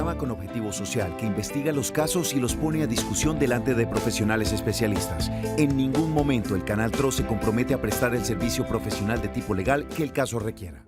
programa con objetivo social que investiga los casos y los pone a discusión delante de profesionales especialistas. En ningún momento el Canal TRO se compromete a prestar el servicio profesional de tipo legal que el caso requiera.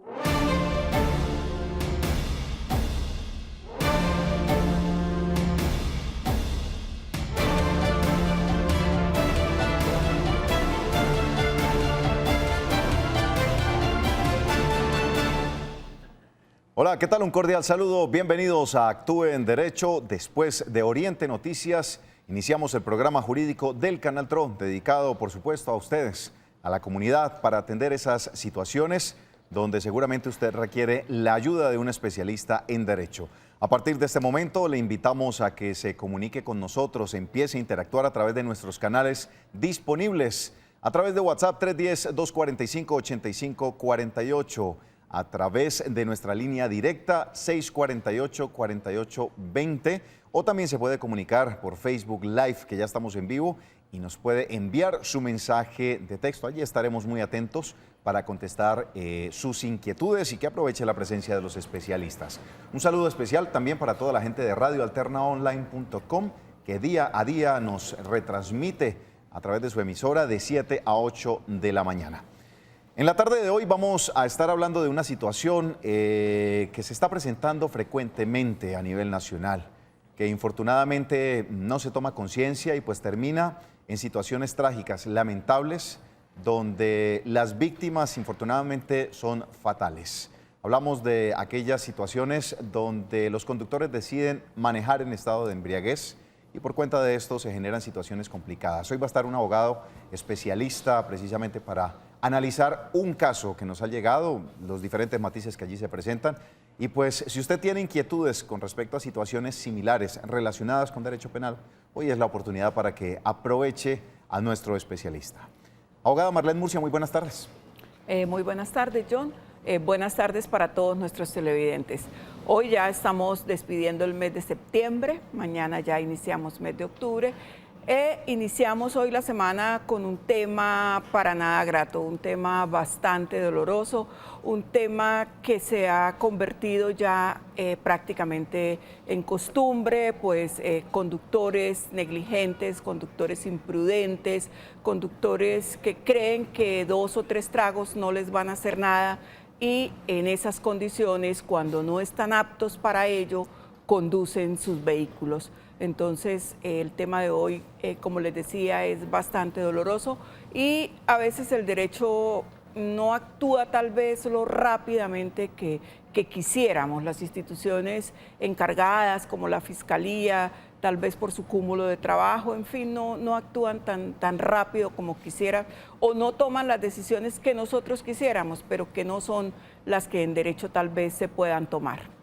Hola, ¿qué tal? Un cordial saludo. Bienvenidos a Actúe en Derecho. Después de Oriente Noticias, iniciamos el programa jurídico del Canal TRO, dedicado, por supuesto, a ustedes, a la comunidad, para atender esas situaciones donde seguramente usted requiere la ayuda de un especialista en derecho. A partir de este momento, le invitamos a que se comunique con nosotros, empiece a interactuar a través de nuestros canales disponibles, a través de WhatsApp 310-245-8548, a través de nuestra línea directa 648-4820, o también se puede comunicar por Facebook Live, que ya estamos en vivo, y nos puede enviar su mensaje de texto. Allí estaremos muy atentos para contestar sus inquietudes y que aproveche la presencia de los especialistas. Un saludo especial también para toda la gente de radioalternaonline.com, que día a día nos retransmite a través de su emisora de 7 a 8 de la mañana. En la tarde de hoy vamos a estar hablando de una situación que se está presentando frecuentemente a nivel nacional, que infortunadamente no se toma conciencia y pues termina en situaciones trágicas, lamentables, donde las víctimas infortunadamente son fatales. Hablamos de aquellas situaciones donde los conductores deciden manejar en estado de embriaguez y por cuenta de esto se generan situaciones complicadas. Hoy va a estar un abogado especialista precisamente para analizar un caso que nos ha llegado, los diferentes matices que allí se presentan. Y pues si usted tiene inquietudes con respecto a situaciones similares relacionadas con derecho penal, hoy es la oportunidad para que aproveche a nuestro especialista. Abogada Marlene Murcia, muy buenas tardes. Muy buenas tardes, John. Buenas tardes para todos nuestros televidentes. Hoy ya estamos despidiendo el mes de septiembre, mañana ya iniciamos mes de octubre. Iniciamos hoy la semana con un tema para nada grato, un tema bastante doloroso, un tema que se ha convertido ya prácticamente en costumbre, pues conductores negligentes, conductores imprudentes, conductores que creen que 2 o 3 tragos no les van a hacer nada y en esas condiciones, cuando no están aptos para ello, conducen sus vehículos. Entonces, el tema de hoy, como les decía, es bastante doloroso y a veces el derecho no actúa tal vez lo rápidamente que quisiéramos. Las instituciones encargadas, como la Fiscalía, tal vez por su cúmulo de trabajo, en fin, no actúan tan rápido como quisieran o no toman las decisiones que nosotros quisiéramos, pero que no son las que en derecho tal vez se puedan tomar.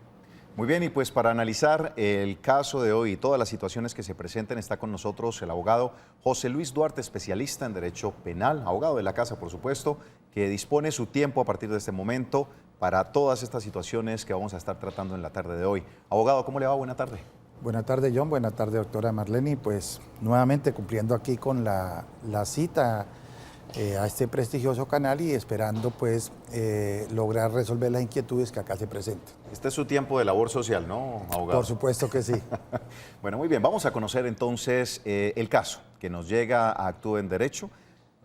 Muy bien, y pues para analizar el caso de hoy y todas las situaciones que se presenten, está con nosotros el abogado José Luis Duarte, especialista en Derecho Penal, abogado de la casa, por supuesto, que dispone su tiempo a partir de este momento para todas estas situaciones que vamos a estar tratando en la tarde de hoy. Abogado, ¿cómo le va? Buena tarde. Buenas tardes, John. Buenas tardes, doctora Marlene. Pues nuevamente cumpliendo aquí con la cita a este prestigioso canal y esperando pues lograr resolver las inquietudes que acá se presentan. Este es su tiempo de labor social, ¿no, abogado? Por supuesto que sí. Bueno, muy bien, vamos a conocer entonces el caso que nos llega a Actúe en Derecho,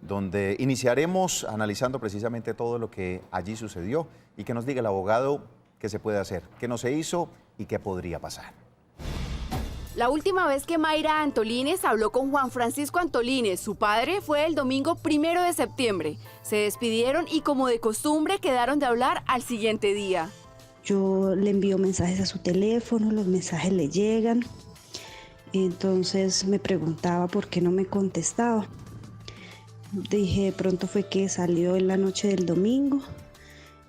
donde iniciaremos analizando precisamente todo lo que allí sucedió y que nos diga el abogado qué se puede hacer, qué no se hizo y qué podría pasar. La última vez que Mayra Antolines habló con Juan Francisco Antolines, su padre, fue el domingo 1 de septiembre. Se despidieron y como de costumbre quedaron de hablar al siguiente día. Yo le envío mensajes a su teléfono, los mensajes le llegan. Entonces me preguntaba por qué no me contestaba. Dije, de pronto fue que salió en la noche del domingo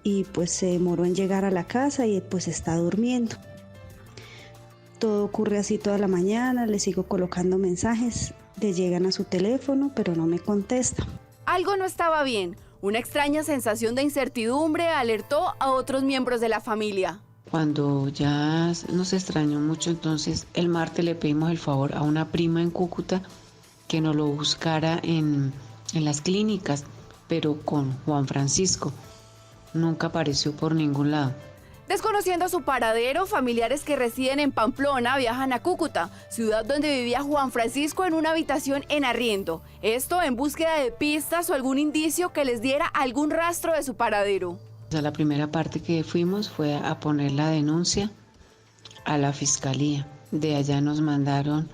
y pues se demoró en llegar a la casa y pues está durmiendo. Todo ocurre así toda la mañana, le sigo colocando mensajes, le llegan a su teléfono, pero no me contesta. Algo no estaba bien. Una extraña sensación de incertidumbre alertó a otros miembros de la familia. Cuando ya nos extrañó mucho, entonces el martes le pedimos el favor a una prima en Cúcuta que nos lo buscara en las clínicas, pero con Juan Francisco. Nunca apareció por ningún lado. Desconociendo su paradero, familiares que residen en Pamplona viajan a Cúcuta, ciudad donde vivía Juan Francisco en una habitación en arriendo. Esto en búsqueda de pistas o algún indicio que les diera algún rastro de su paradero. La primera parte que fuimos fue a poner la denuncia a la fiscalía. De allá nos mandaron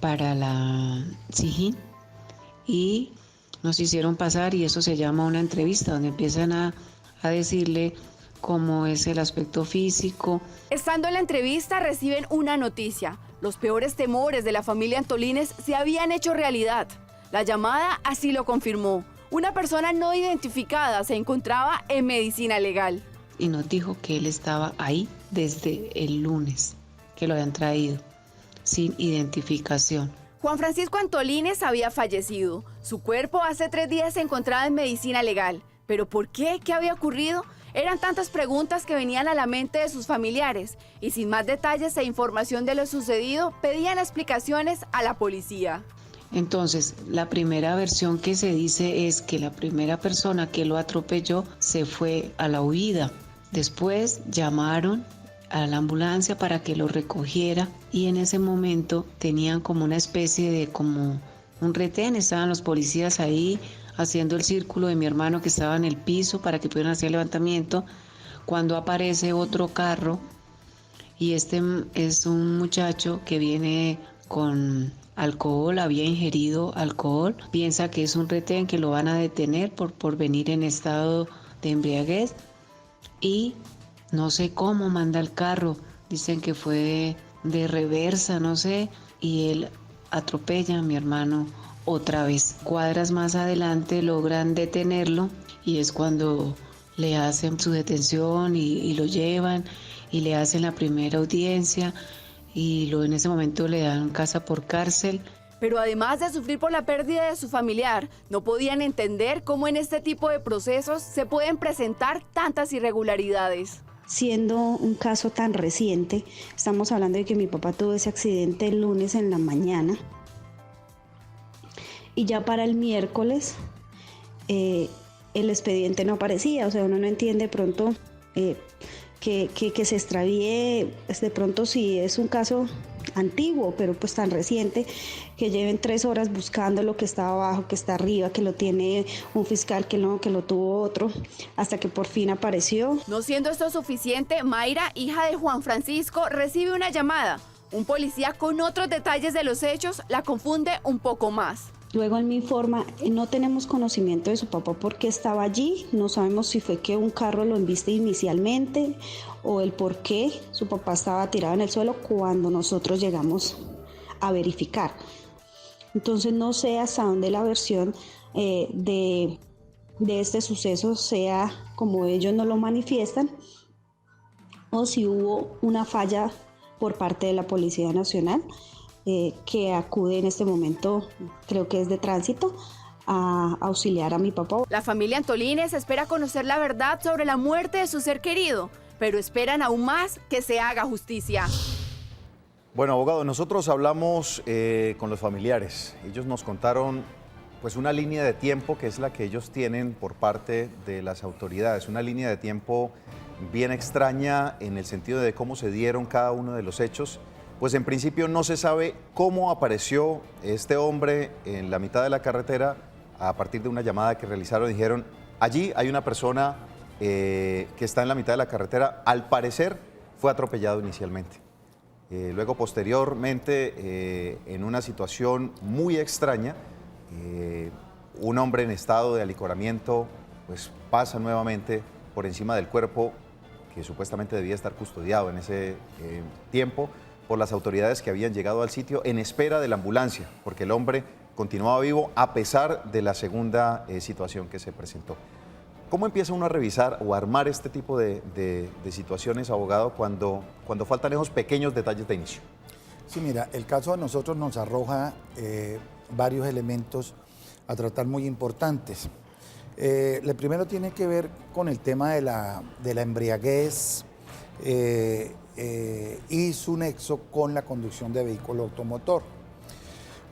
para la Sijín y nos hicieron pasar, y eso se llama una entrevista, donde empiezan a decirle cómo es el aspecto físico. Estando en la entrevista reciben una noticia. Los peores temores de la familia Antolínez se habían hecho realidad. La llamada así lo confirmó. Una persona no identificada se encontraba en medicina legal. Y nos dijo que él estaba ahí desde el lunes, que lo habían traído, sin identificación. Juan Francisco Antolínez había fallecido. Su cuerpo hace 3 días se encontraba en medicina legal. ¿Pero por qué? ¿Qué había ocurrido? Eran tantas preguntas que venían a la mente de sus familiares y sin más detalles e información de lo sucedido, pedían explicaciones a la policía. Entonces, la primera versión que se dice es que la primera persona que lo atropelló se fue a la huida. Después llamaron a la ambulancia para que lo recogiera y en ese momento tenían como una especie de como un retén, estaban los policías ahí haciendo el círculo de mi hermano que estaba en el piso para que pudieran hacer el levantamiento, cuando aparece otro carro y este es un muchacho que viene con alcohol, había ingerido alcohol, piensa que es un retén, que lo van a detener por venir en estado de embriaguez y no sé cómo manda el carro, dicen que fue de reversa, no sé, y él atropella a mi hermano otra vez. Cuadras más adelante logran detenerlo y es cuando le hacen su detención y lo llevan y le hacen la primera audiencia y en ese momento le dan casa por cárcel. Pero además de sufrir por la pérdida de su familiar, no podían entender cómo en este tipo de procesos se pueden presentar tantas irregularidades. Siendo un caso tan reciente, estamos hablando de que mi papá tuvo ese accidente el lunes en la mañana y ya para el miércoles el expediente no aparecía, o sea, uno no entiende de pronto que se extravíe, de pronto si es un caso antiguo, pero pues tan reciente, que lleven 3 horas buscando lo que está abajo, que está arriba, que lo tiene un fiscal, que no, que lo tuvo otro, hasta que por fin apareció. No siendo esto suficiente, Mayra, hija de Juan Francisco, recibe una llamada. Un policía con otros detalles de los hechos la confunde un poco más. Luego él me informa, no tenemos conocimiento de su papá porque estaba allí, no sabemos si fue que un carro lo embiste inicialmente o el por qué su papá estaba tirado en el suelo cuando nosotros llegamos a verificar. Entonces no sé hasta dónde la versión de este suceso sea como ellos nos lo manifiestan o si hubo una falla por parte de la Policía Nacional. Que acude en este momento, creo que es de tránsito, a auxiliar a mi papá. La familia Antolínez espera conocer la verdad sobre la muerte de su ser querido, pero esperan aún más que se haga justicia. Bueno, abogado, nosotros hablamos con los familiares. Ellos nos contaron pues una línea de tiempo que es la que ellos tienen por parte de las autoridades, una línea de tiempo bien extraña en el sentido de cómo se dieron cada uno de los hechos. Pues en principio no se sabe cómo apareció este hombre en la mitad de la carretera a partir de una llamada que realizaron. Dijeron, allí hay una persona que está en la mitad de la carretera, al parecer fue atropellado inicialmente. Luego posteriormente, en una situación muy extraña, un hombre en estado de alicoramiento pues pasa nuevamente por encima del cuerpo que supuestamente debía estar custodiado en ese tiempo por las autoridades que habían llegado al sitio en espera de la ambulancia, porque el hombre continuaba vivo a pesar de la segunda situación que se presentó. ¿Cómo empieza uno a revisar o a armar este tipo de situaciones, abogado, cuando faltan esos pequeños detalles de inicio? Sí, mira, el caso a nosotros nos arroja varios elementos a tratar muy importantes. El primero tiene que ver con el tema de la embriaguez, y su nexo con la conducción de vehículo automotor.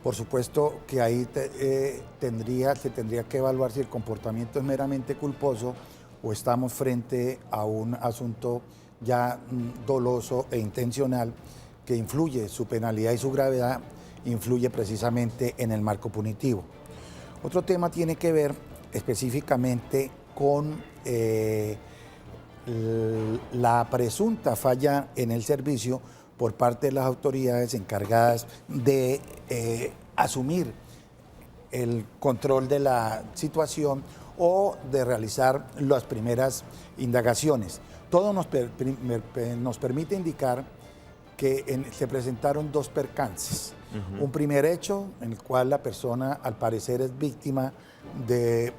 Por supuesto que ahí se tendría que evaluar si el comportamiento es meramente culposo o estamos frente a un asunto ya doloso e intencional, que influye, su penalidad y su gravedad influye precisamente en el marco punitivo. Otro tema tiene que ver específicamente con la presunta falla en el servicio por parte de las autoridades encargadas de asumir el control de la situación o de realizar las primeras indagaciones. Todo nos permite indicar que se presentaron dos percances. Un primer hecho en el cual la persona al parecer es víctima de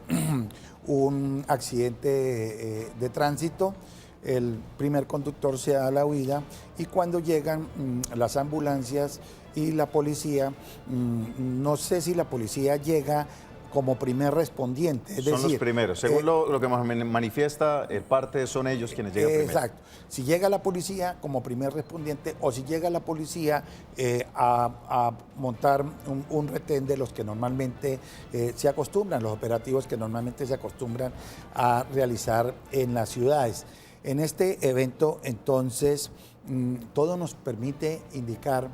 un accidente de tránsito. El primer conductor se da la huida y cuando llegan las ambulancias y la policía, no sé si la policía llega como primer respondiente. Es son decir, los primeros. Según lo que manifiesta el parte, son ellos quienes llegan primero. Exacto. Si llega la policía como primer respondiente o si llega la policía a montar un retén de los que normalmente se acostumbran, los operativos que normalmente se acostumbran a realizar en las ciudades. En este evento, entonces, todo nos permite indicar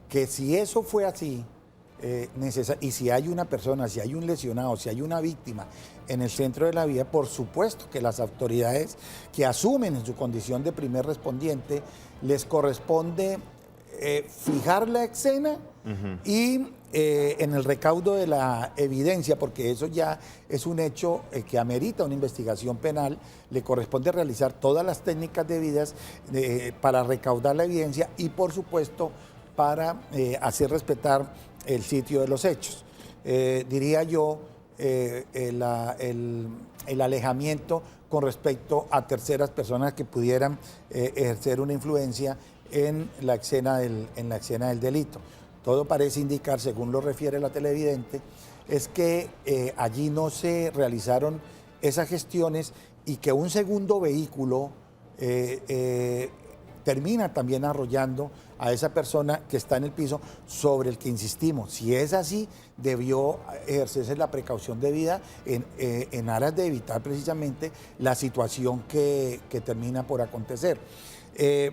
que si eso fue así, y si hay una persona, si hay un lesionado, si hay una víctima en el centro de la vía, por supuesto que las autoridades que asumen en su condición de primer respondiente les corresponde fijar la escena y en el recaudo de la evidencia, porque eso ya es un hecho que amerita una investigación penal, le corresponde realizar todas las técnicas debidas para recaudar la evidencia y por supuesto para hacer respetar el sitio de los hechos. Diría yo, el alejamiento con respecto a terceras personas que pudieran ejercer una influencia en la escena del delito. Todo parece indicar, según lo refiere la televidente, es que allí no se realizaron esas gestiones y que un segundo vehículo termina también arrollando a esa persona que está en el piso sobre el que insistimos. Si es así, debió ejercerse la precaución debida en aras de evitar precisamente la situación que termina por acontecer.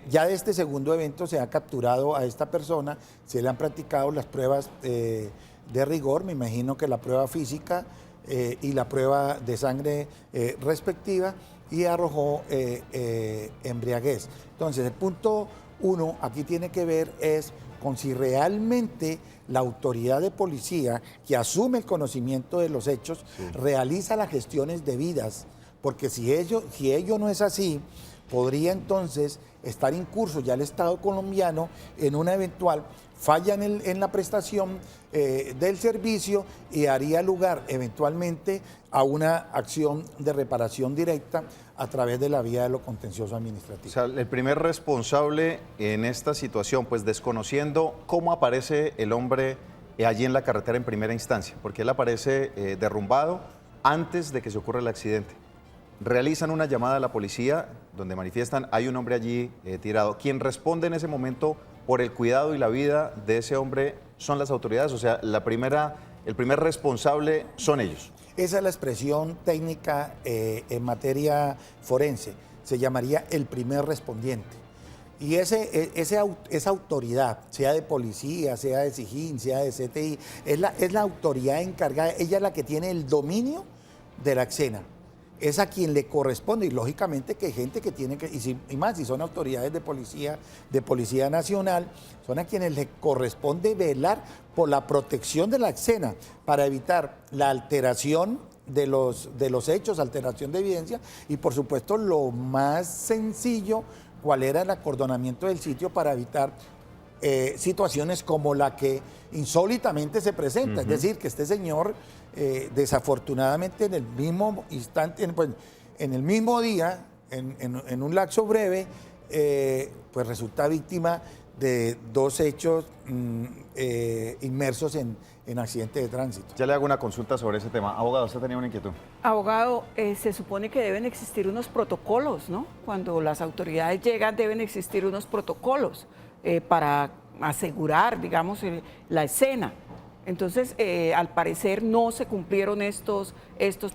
Ya de este segundo evento se ha capturado a esta persona, se le han practicado las pruebas de rigor, me imagino que la prueba física y la prueba de sangre respectiva, y arrojó embriaguez. Entonces, el punto 1 aquí tiene que ver es con si realmente la autoridad de policía que asume el conocimiento de los hechos realiza las gestiones debidas, porque si ello no es así, podría entonces estar incurso ya el Estado colombiano en una eventual falla en la prestación del servicio y haría lugar eventualmente a una acción de reparación directa a través de la vía de lo contencioso administrativo. O sea, el primer responsable en esta situación, pues desconociendo cómo aparece el hombre allí en la carretera en primera instancia, porque él aparece derrumbado antes de que se ocurra el accidente. Realizan una llamada a la policía donde manifiestan hay un hombre allí tirado. Quien responde en ese momento por el cuidado y la vida de ese hombre son las autoridades, o sea, el primer responsable son ellos. Esa es la expresión técnica en materia forense, se llamaría el primer respondiente. Y esa autoridad, sea de policía, sea de SIJIN, sea de CTI, es la autoridad encargada, ella es la que tiene el dominio de la escena. Es a quien le corresponde, y lógicamente que hay gente que tiene que, y más si son autoridades de Policía Nacional, son a quienes le corresponde velar por la protección de la escena para evitar la alteración de los hechos, alteración de evidencia, y por supuesto lo más sencillo, cuál era el acordonamiento del sitio para evitar situaciones como la que insólitamente se presenta, es decir, que este señor desafortunadamente en el mismo instante, en el mismo día, en un lapso breve, pues resulta víctima de dos hechos inmersos en accidente de tránsito. Ya le hago una consulta sobre ese tema. Abogado, ¿usted tenía una inquietud? Abogado, se supone que deben existir unos protocolos, ¿no? Cuando las autoridades llegan deben existir unos protocolos para asegurar, digamos, la escena. Entonces, al parecer no se cumplieron estos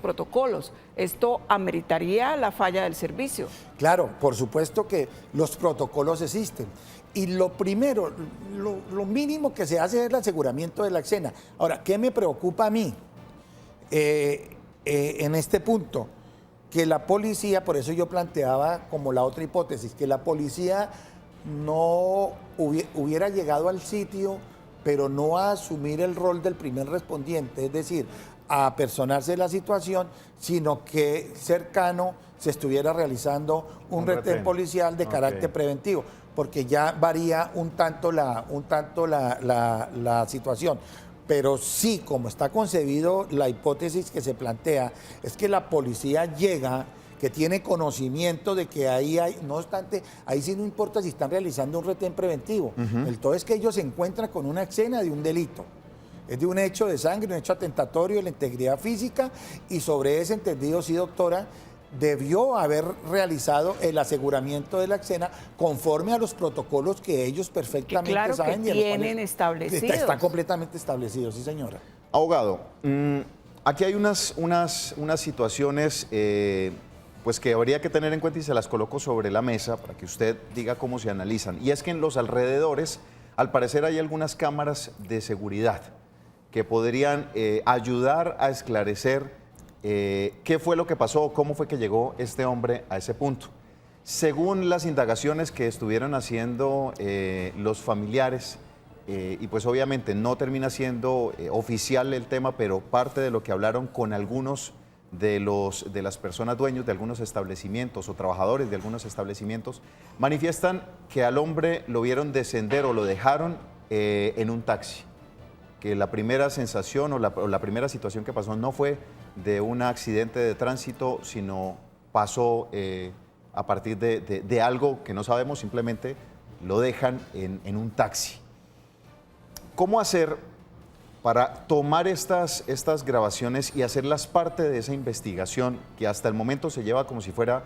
protocolos. Esto ameritaría la falla del servicio. Claro, por supuesto que los protocolos existen. Y lo primero, lo mínimo que se hace es el aseguramiento de la escena. Ahora, ¿qué me preocupa a mí en este punto? Que la policía, por eso yo planteaba como la otra hipótesis, que la policía no hubiera llegado al sitio, pero no a asumir el rol del primer respondiente, es decir, a apersonarse de la situación, sino que cercano se estuviera realizando un retén policial de carácter preventivo, porque ya varía un tanto la situación. Pero sí, como está concebido, la hipótesis que se plantea es que la policía llega, que tiene conocimiento de que ahí hay, no obstante, ahí sí no importa si están realizando un retén preventivo. El todo es que ellos se encuentran con una escena de un delito. Es de un hecho de sangre, un hecho atentatorio de la integridad física, y sobre ese entendido, sí, doctora, debió haber realizado el aseguramiento de la escena conforme a los protocolos que ellos perfectamente claro saben. Que tienen establecidos. Están completamente establecidos, sí, señora. Abogado, aquí hay unas situaciones pues que habría que tener en cuenta y se las coloco sobre la mesa para que usted diga cómo se analizan. Y es que en los alrededores, al parecer, hay algunas cámaras de seguridad que podrían ayudar a esclarecer qué fue lo que pasó, cómo fue que llegó este hombre a ese punto. Según las indagaciones que estuvieron haciendo los familiares, y pues obviamente no termina siendo oficial el tema, pero parte de lo que hablaron con algunos de las personas dueños de algunos establecimientos o trabajadores de algunos establecimientos, manifiestan que al hombre lo vieron descender o lo dejaron en un taxi, que la primera sensación o la primera situación que pasó no fue de un accidente de tránsito, sino pasó a partir de algo que no sabemos, simplemente lo dejan en un taxi. ¿Cómo hacer para tomar estas grabaciones y hacerlas parte de esa investigación que hasta el momento se lleva como si fuera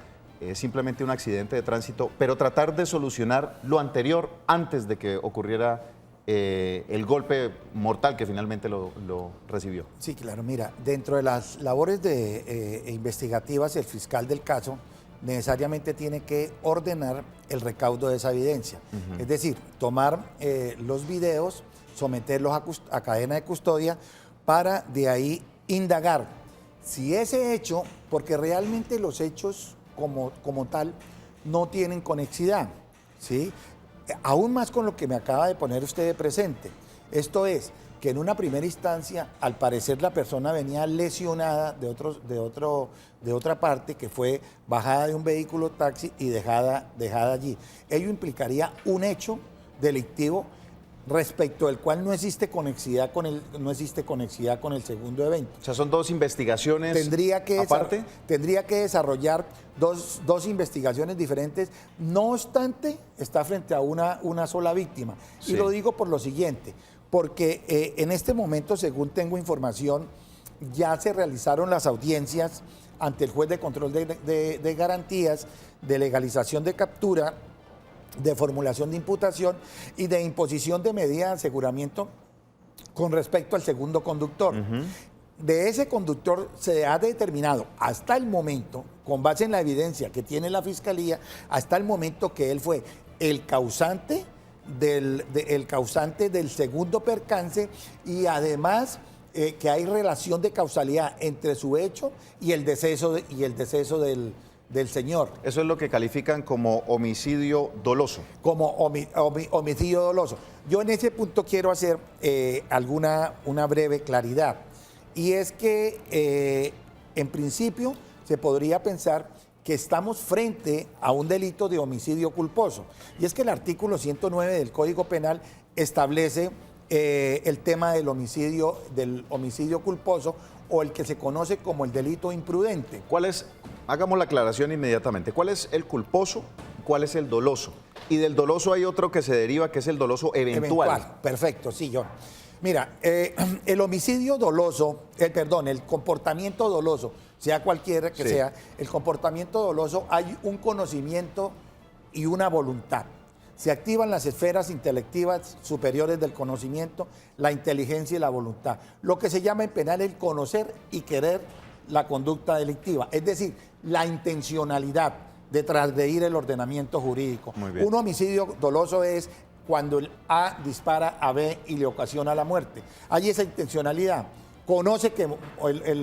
simplemente un accidente de tránsito, pero tratar de solucionar lo anterior antes de que ocurriera el golpe mortal que finalmente lo recibió? Sí, claro, mira, dentro de las labores investigativas, el fiscal del caso necesariamente tiene que ordenar el recaudo de esa evidencia. Es decir, tomar los videos, someterlos a cadena de custodia para de ahí indagar si ese hecho, porque realmente los hechos como tal no tienen conexidad, ¿sí? Aún más con lo que me acaba de poner usted de presente. Esto es, que en una primera instancia, al parecer la persona venía lesionada de otra parte, que fue bajada de un vehículo taxi y dejada allí. Ello implicaría un hecho delictivo respecto del cual no existe conexidad con el segundo evento. O sea, son dos investigaciones aparte. Tendría que desarrollar dos investigaciones diferentes, no obstante, está frente a una sola víctima. Sí. Y lo digo por lo siguiente, porque en este momento, según tengo información, ya se realizaron las audiencias ante el juez de control de garantías, de legalización de captura, de formulación de imputación y de imposición de medida de aseguramiento con respecto al segundo conductor. De ese conductor se ha determinado hasta el momento, con base en la evidencia que tiene la Fiscalía, hasta el momento que él fue el causante del segundo percance y además que hay relación de causalidad entre su hecho y el deceso del señor. Eso es lo que califican como homicidio doloso. Como homicidio doloso. Yo en ese punto quiero hacer una breve claridad. Y es que en principio se podría pensar que estamos frente a un delito de homicidio culposo. Y es que el artículo 109 del Código Penal establece el tema del homicidio culposo, o el que se conoce como el delito imprudente. Hagamos la aclaración inmediatamente. ¿Cuál es el culposo? ¿Cuál es el doloso? Y del doloso hay otro que se deriva, que es el doloso eventual. Perfecto, sí, John. Mira, el homicidio doloso, el comportamiento doloso, sea cualquiera que sea, el comportamiento doloso, hay un conocimiento y una voluntad. Se activan las esferas intelectivas superiores del conocimiento, la inteligencia y la voluntad. Lo que se llama en penal el conocer y querer la conducta delictiva, es decir, la intencionalidad de transgredir el ordenamiento jurídico. Muy bien. Un homicidio doloso es cuando el A dispara a B y le ocasiona la muerte. Hay esa intencionalidad. Conoce que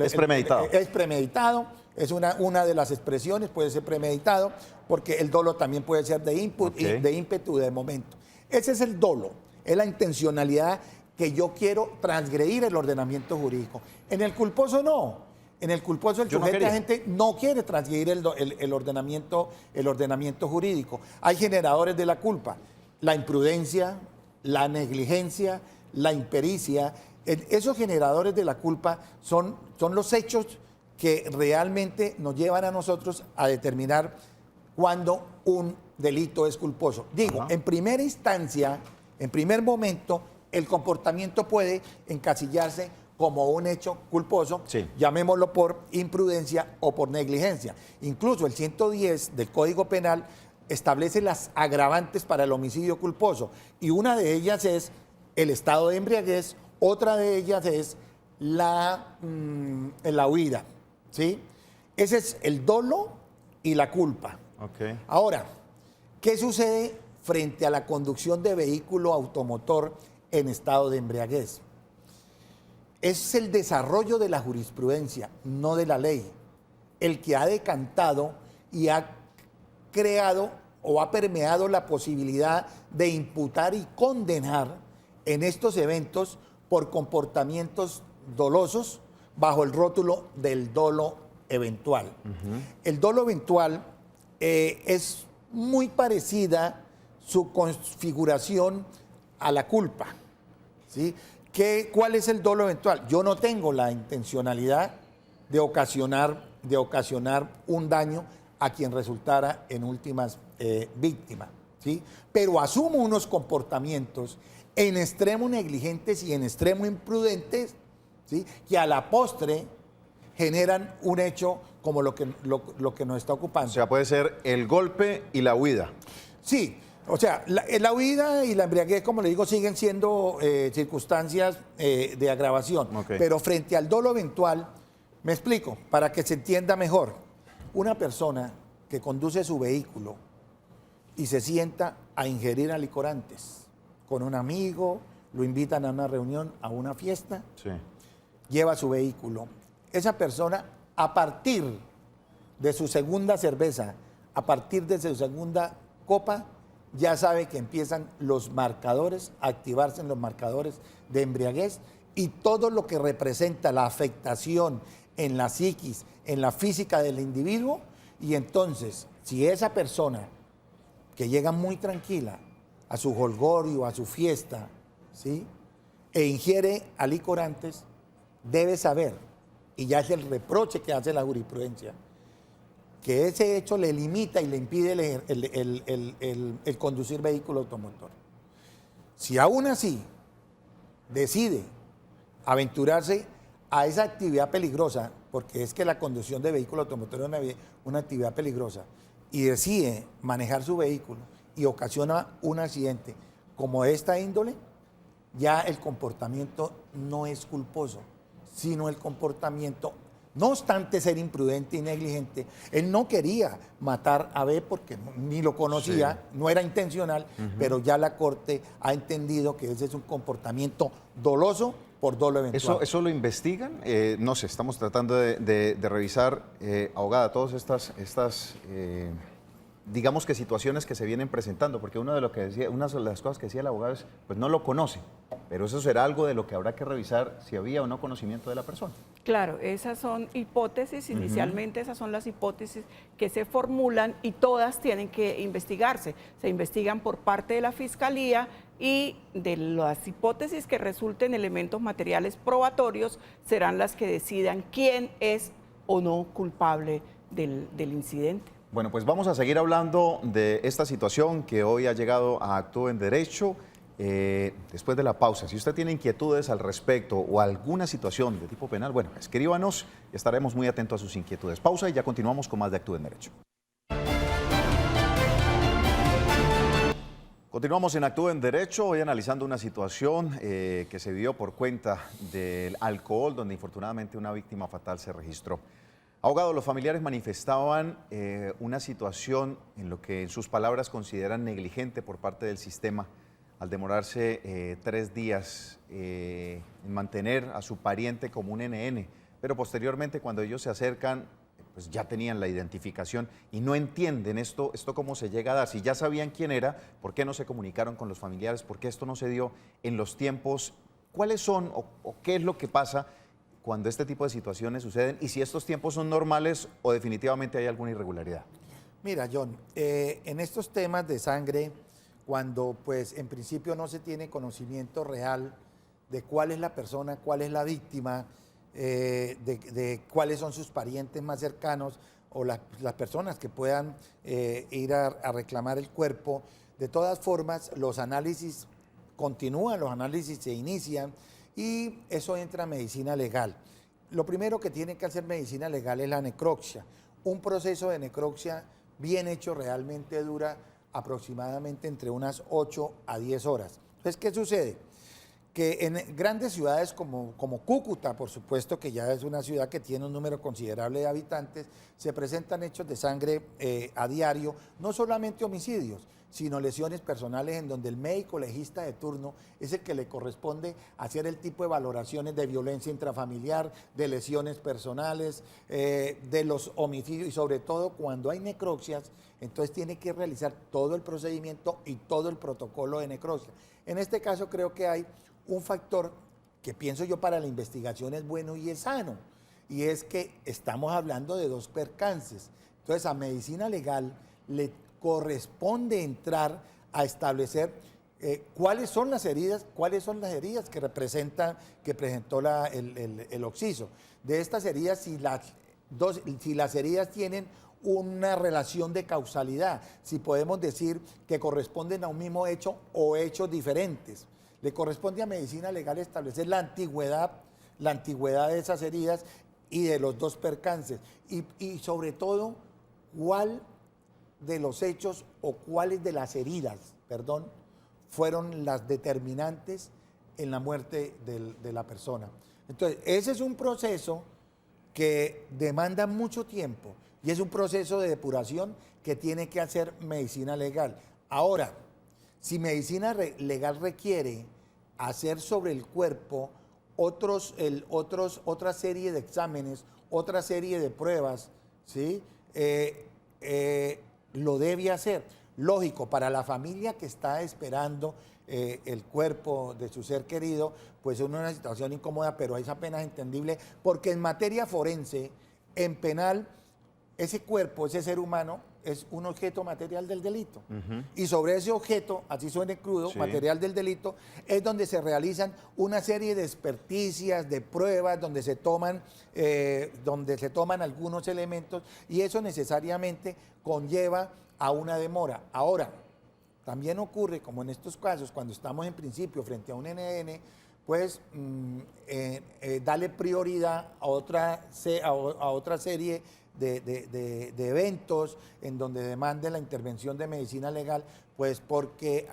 Es premeditado. es premeditado, es una de las expresiones, puede ser premeditado, porque el dolo también puede ser de input, Ok. de ímpetu, de momento. Ese es el dolo, es la intencionalidad que yo quiero transgredir el ordenamiento jurídico. En el culposo no. En el culposo el Yo no sujeto quería. agente no quiere transgredir el ordenamiento jurídico. Hay generadores de la culpa, la imprudencia, la negligencia, la impericia. Esos generadores de la culpa son los hechos que realmente nos llevan a nosotros a determinar cuándo un delito es culposo. Digo, Ajá. en primera instancia, en primer momento, el comportamiento puede encasillarse como un hecho culposo, Sí. llamémoslo por imprudencia o por negligencia. Incluso el 110 del Código Penal establece las agravantes para el homicidio culposo y una de ellas es el estado de embriaguez, otra de ellas es la huida, ¿sí? Ese es el dolo y la culpa. Ok. Ahora, ¿qué sucede frente a la conducción de vehículo automotor en estado de embriaguez? Es el desarrollo de la jurisprudencia, no de la ley, el que ha decantado y ha creado o ha permeado la posibilidad de imputar y condenar en estos eventos por comportamientos dolosos bajo el rótulo del dolo eventual. El dolo eventual es muy parecida su configuración a la culpa, ¿sí? ¿Cuál es el dolo eventual? Yo no tengo la intencionalidad de ocasionar un daño a quien resultara en últimas víctima, ¿sí? Pero asumo unos comportamientos en extremo negligentes y en extremo imprudentes, ¿sí? Que a la postre generan un hecho como lo que nos está ocupando. O sea, puede ser el golpe y la huida. Sí, o sea, la huida y la embriaguez, como le digo, siguen siendo circunstancias de agravación. Ok. Pero frente al dolo eventual, me explico, para que se entienda mejor. Una persona que conduce su vehículo y se sienta a ingerir alicorantes con un amigo, lo invitan a una reunión, a una fiesta, Sí. lleva su vehículo. Esa persona, a partir de su segunda cerveza, a partir de su segunda copa, ya sabe que empiezan los marcadores, a activarse los marcadores de embriaguez y todo lo que representa la afectación en la psiquis, en la física del individuo. Y entonces, si esa persona que llega muy tranquila a su jolgorio, a su fiesta, ¿sí? E ingiere alicorantes, debe saber, y ya es el reproche que hace la jurisprudencia, que ese hecho le limita y le impide el conducir vehículo automotor. Si aún así decide aventurarse a esa actividad peligrosa, porque es que la conducción de vehículo automotor es una actividad peligrosa, y decide manejar su vehículo y ocasiona un accidente como esta índole, ya el comportamiento no es culposo, sino el comportamiento, no obstante ser imprudente y negligente, él no quería matar a B porque ni lo conocía, Sí. no era intencional, pero ya la Corte ha entendido que ese es un comportamiento doloso por dolo eventual. ¿Eso lo investigan? No sé, estamos tratando de revisar, abogada, todas estas digamos que situaciones que se vienen presentando, porque una de las cosas que decía el abogado es, pues no lo conoce, pero eso será algo de lo que habrá que revisar si había o no conocimiento de la persona. Claro, esas son hipótesis, inicialmente esas son las hipótesis que se formulan y todas tienen que investigarse. Se investigan por parte de la Fiscalía y de las hipótesis que resulten elementos materiales probatorios serán las que decidan quién es o no culpable del incidente. Bueno, pues vamos a seguir hablando de esta situación que hoy ha llegado a Actúe en Derecho después de la pausa. Si usted tiene inquietudes al respecto o alguna situación de tipo penal, bueno, escríbanos y estaremos muy atentos a sus inquietudes. Pausa y ya continuamos con más de Actúe en Derecho. Continuamos en Actúa en Derecho, hoy analizando una situación que se vivió por cuenta del alcohol, donde infortunadamente una víctima fatal se registró. Abogados, los familiares manifestaban una situación en lo que en sus palabras consideran negligente por parte del sistema al demorarse 3 días en mantener a su pariente como un NN, pero posteriormente cuando ellos se acercan, pues ya tenían la identificación y no entienden esto cómo se llega a dar. Si ya sabían quién era, ¿por qué no se comunicaron con los familiares? ¿Por qué esto no se dio en los tiempos? ¿Cuáles son o qué es lo que pasa cuando este tipo de situaciones suceden? Y si estos tiempos son normales o definitivamente hay alguna irregularidad. Mira, John, en estos temas de sangre, cuando pues en principio no se tiene conocimiento real de cuál es la persona, cuál es la víctima, de cuáles son sus parientes más cercanos o las personas que puedan ir a reclamar el cuerpo. De todas formas, los análisis continúan, los análisis se inician y eso entra a medicina legal. Lo primero que tiene que hacer medicina legal es la necropsia. Un proceso de necropsia bien hecho realmente dura aproximadamente entre unas 8 a 10 horas. Entonces, ¿qué sucede? Que en grandes ciudades como Cúcuta, por supuesto, que ya es una ciudad que tiene un número considerable de habitantes, se presentan hechos de sangre a diario, no solamente homicidios, sino lesiones personales en donde el médico legista de turno es el que le corresponde hacer el tipo de valoraciones de violencia intrafamiliar, de lesiones personales, de los homicidios y sobre todo cuando hay necropsias, entonces tiene que realizar todo el procedimiento y todo el protocolo de necropsia. En este caso creo que hay un factor que pienso yo para la investigación es bueno y es sano, y es que estamos hablando de 2 percances. Entonces a medicina legal le corresponde entrar a establecer cuáles son las heridas que presentó el occiso. De estas heridas, si las heridas tienen una relación de causalidad, si podemos decir que corresponden a un mismo hecho o hechos diferentes. Le corresponde a medicina legal establecer la antigüedad de esas heridas y de los 2 percances. Y sobre todo, cuál de los hechos o cuáles de las heridas, fueron las determinantes en la muerte de la persona. Entonces, ese es un proceso que demanda mucho tiempo y es un proceso de depuración que tiene que hacer medicina legal. Ahora, si medicina legal requiere hacer sobre el cuerpo otra serie de exámenes, otra serie de pruebas, ¿sí? Lo debe hacer. Lógico, para la familia que está esperando el cuerpo de su ser querido, pues es una situación incómoda, pero es apenas entendible, porque en materia forense, en penal, ese cuerpo, ese ser humano, es un objeto material del delito. Y sobre ese objeto, así suene crudo, sí, material del delito, es donde se realizan una serie de experticias, de pruebas, donde se toman algunos elementos, y eso necesariamente conlleva a una demora. Ahora, también ocurre, como en estos casos, cuando estamos en principio frente a un NN, pues darle prioridad a otra serie de eventos en donde demande la intervención de medicina legal, pues porque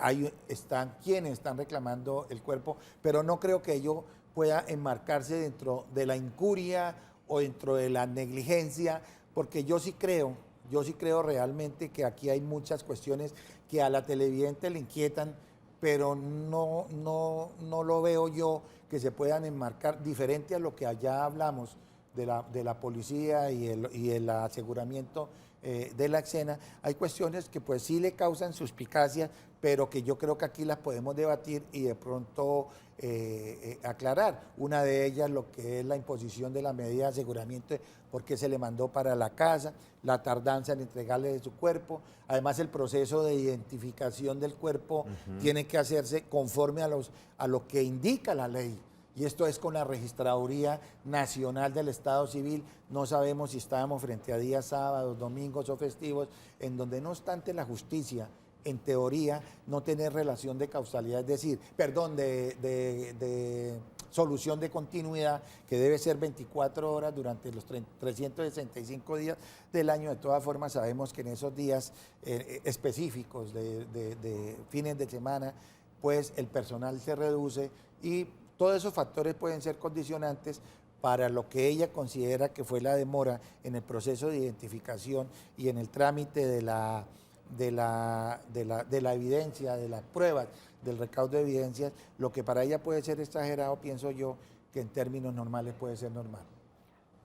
están quienes están reclamando el cuerpo, pero no creo que ello pueda enmarcarse dentro de la incuria o dentro de la negligencia, porque yo sí creo realmente que aquí hay muchas cuestiones que a la televidente le inquietan, pero no lo veo yo que se puedan enmarcar diferente a lo que allá hablamos de la policía y el aseguramiento de la escena. Hay cuestiones que pues sí le causan suspicacia, pero que yo creo que aquí las podemos debatir y de pronto aclarar. Una de ellas, lo que es la imposición de la medida de aseguramiento, porque se le mandó para la casa, la tardanza en entregarle de su cuerpo. Además, el proceso de identificación del cuerpo tiene que hacerse conforme a lo que indica la ley. Y esto es con la Registraduría Nacional del Estado Civil. No sabemos si estábamos frente a días sábados, domingos o festivos, en donde no obstante la justicia, en teoría, no tiene relación de causalidad, es decir, solución de continuidad que debe ser 24 horas durante los 365 días del año. De todas formas, sabemos que en esos días específicos de fines de semana, pues el personal se reduce y todos esos factores pueden ser condicionantes para lo que ella considera que fue la demora en el proceso de identificación y en el trámite de la evidencia, de las pruebas, del recaudo de evidencias. Lo que para ella puede ser exagerado, pienso yo, que en términos normales puede ser normal.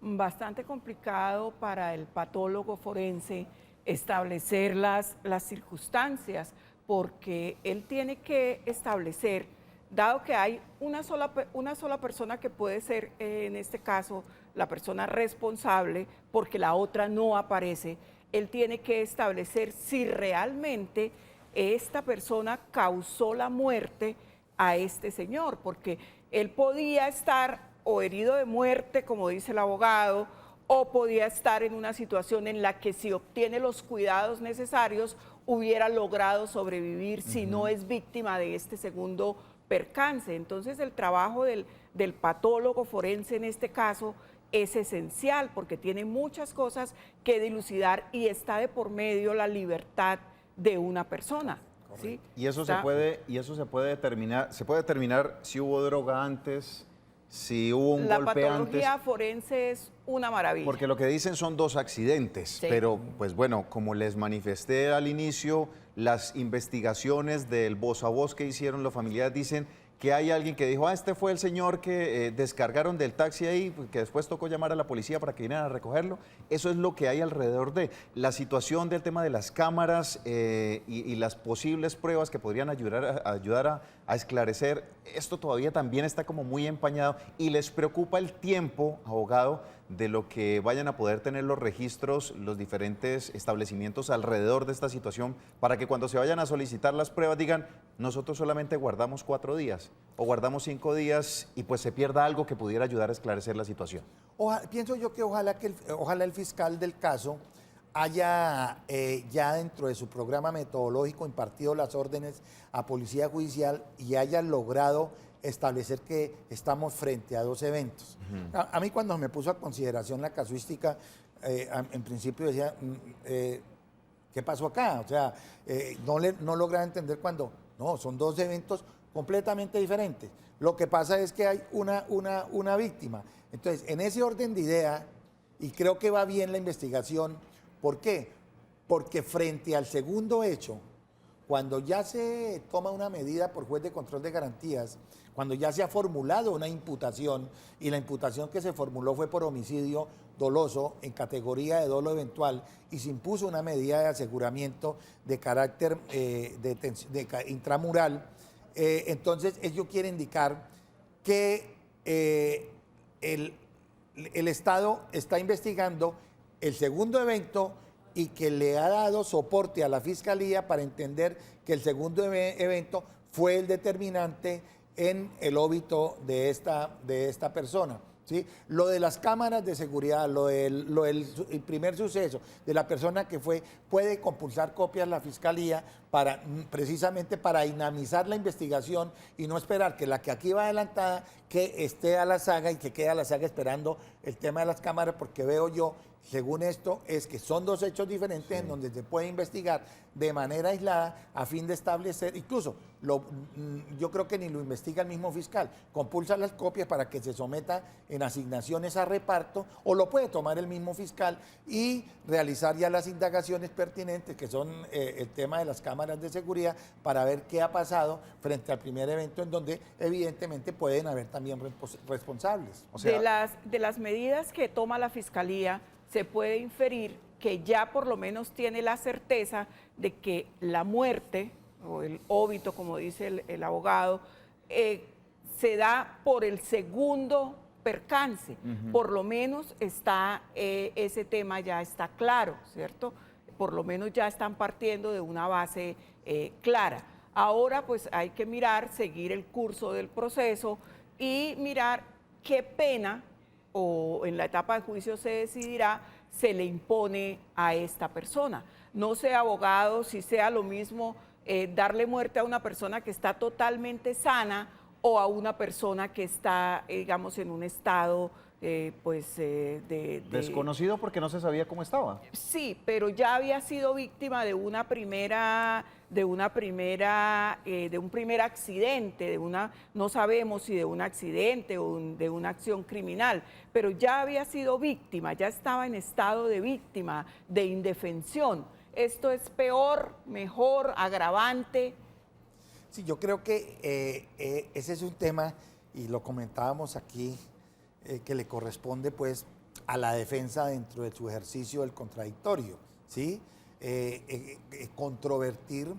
Bastante complicado para el patólogo forense establecer las circunstancias, porque él tiene que establecer, dado que hay una sola persona que puede ser, en este caso, la persona responsable, porque la otra no aparece, él tiene que establecer si realmente esta persona causó la muerte a este señor, porque él podía estar o herido de muerte, como dice el abogado, o podía estar en una situación en la que si obtiene los cuidados necesarios hubiera logrado sobrevivir si no es víctima de este segundo percance. Entonces el trabajo del patólogo forense en este caso es esencial porque tiene muchas cosas que dilucidar y está de por medio la libertad de una persona. ¿Sí? Y eso se puede determinar si hubo droga antes, si hubo un golpe antes. La patología forense es una maravilla. Porque lo que dicen son 2 accidentes, Sí. pero pues bueno, como les manifesté al inicio, las investigaciones del voz a voz que hicieron los familiares dicen que hay alguien que dijo, este fue el señor que descargaron del taxi ahí, que después tocó llamar a la policía para que vinieran a recogerlo. Eso es lo que hay alrededor de la situación del tema de las cámaras y las posibles pruebas que podrían ayudar a esclarecer. Esto todavía también está como muy empañado y les preocupa el tiempo, abogado, de lo que vayan a poder tener los registros, los diferentes establecimientos alrededor de esta situación, para que cuando se vayan a solicitar las pruebas digan, nosotros solamente guardamos 4 días o guardamos 5 días y pues se pierda algo que pudiera ayudar a esclarecer la situación. Pienso yo que ojalá el fiscal del caso haya ya dentro de su programa metodológico impartido las órdenes a Policía Judicial y haya logrado establecer que estamos frente a 2 eventos. A mí cuando me puso a consideración la casuística, en principio decía, ¿qué pasó acá? O sea, no lograba entender cuando, no, son 2 eventos completamente diferentes. Lo que pasa es que hay una víctima. Entonces, en ese orden de idea, y creo que va bien la investigación, ¿por qué? Porque frente al segundo hecho, cuando ya se toma una medida por juez de control de garantías, cuando ya se ha formulado una imputación, y la imputación que se formuló fue por homicidio doloso en categoría de dolo eventual, y se impuso una medida de aseguramiento de carácter intramural, entonces ello quiere indicar que el Estado está investigando el segundo evento y que le ha dado soporte a la Fiscalía para entender que el segundo evento fue el determinante en el óbito de esta persona. ¿Sí? Lo de las cámaras de seguridad, el primer suceso de la persona que fue, puede compulsar copias la Fiscalía precisamente para dinamizar la investigación y no esperar que la que aquí va adelantada que esté a la saga y que quede a la saga esperando el tema de las cámaras, porque veo yo, según esto, es que son 2 hechos diferentes en donde se puede investigar de manera aislada a fin de establecer, incluso yo creo que ni lo investiga el mismo fiscal, compulsa las copias para que se someta en asignaciones a reparto, o lo puede tomar el mismo fiscal y realizar ya las indagaciones pertinentes, que son el tema de las cámaras de seguridad, para ver qué ha pasado frente al primer evento, en donde evidentemente pueden haber también responsables. O sea, de las medidas que toma la Fiscalía, se puede inferir que ya por lo menos tiene la certeza de que la muerte o el óbito, como dice el abogado, se da por el segundo percance. Por lo menos está ese tema ya está claro, ¿cierto? Por lo menos ya están partiendo de una base clara. Ahora pues hay que mirar, seguir el curso del proceso y mirar qué pena, o en la etapa de juicio se decidirá, se le impone a esta persona. No sé, abogado, si sea lo mismo darle muerte a una persona que está totalmente sana o a una persona que está, digamos, en un estado Desconocido porque no se sabía cómo estaba. Sí, pero ya había sido víctima de un primer accidente, no sabemos si de un accidente o de una acción criminal, pero ya había sido víctima, ya estaba en estado de víctima, de indefensión. ¿Esto es peor, mejor, agravante? Sí, yo creo que ese es un tema, y lo comentábamos aquí, que le corresponde pues a la defensa dentro de su ejercicio del contradictorio, ¿sí? Controvertir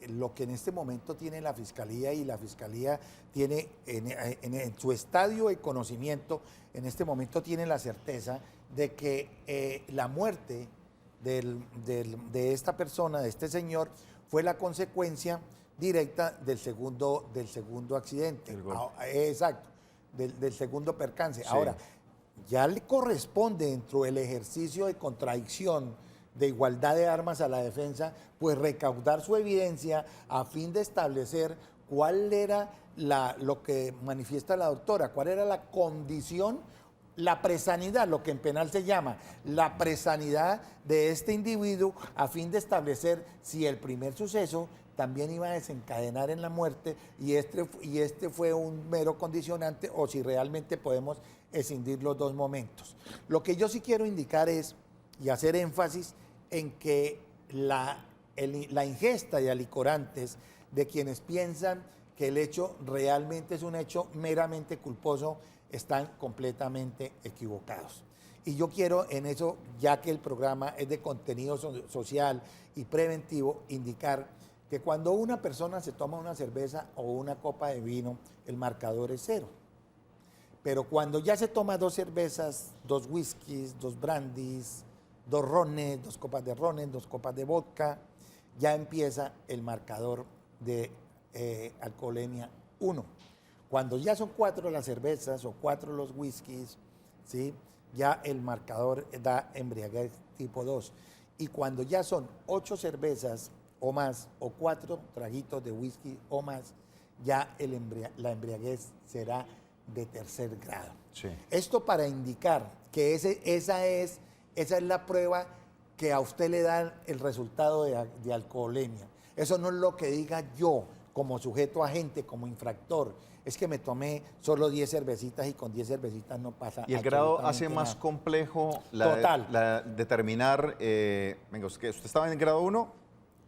lo que en este momento tiene la Fiscalía, y la Fiscalía tiene en su estadio de conocimiento, en este momento tiene la certeza de que la muerte de esta persona, de este señor, fue la consecuencia directa del segundo accidente. Exacto, del segundo percance. Sí. Ahora, ya le corresponde dentro del ejercicio de contradicción, de igualdad de armas a la defensa, pues recaudar su evidencia a fin de establecer cuál era lo que manifiesta la doctora, cuál era la condición, la presanidad, lo que en penal se llama la presanidad de este individuo, a fin de establecer si el primer suceso también iba a desencadenar en la muerte y este fue un mero condicionante, o si realmente podemos escindir los dos momentos. Lo que yo sí quiero indicar es, y hacer énfasis en que la ingesta de alicorantes de quienes piensan que el hecho realmente es un hecho meramente culposo, están completamente equivocados. Y yo quiero en eso, ya que el programa es de contenido social y preventivo, indicar que cuando una persona se toma una cerveza o una copa de vino, el marcador es 0. Pero cuando ya se toma 2 cervezas, 2 whiskies, 2 brandies, 2 rones, 2 copas de rones, 2 copas de vodka, ya empieza el marcador de alcoholemia 1. Cuando ya son 4 las cervezas o 4 los whiskies, ¿sí?, ya el marcador da embriaguez tipo 2. Y cuando ya son 8 cervezas o más, o 4 traguitos de whisky o más, ya la embriaguez será de tercer grado. Sí. Esto para indicar que esa es la prueba que a usted le da el resultado de alcoholemia. Eso no es lo que diga yo como sujeto agente, como infractor. Es que me tomé solo 10 cervecitas y con 10 cervecitas no pasa. Y el grado hace más complejo la determinar, venga, usted estaba en grado 1,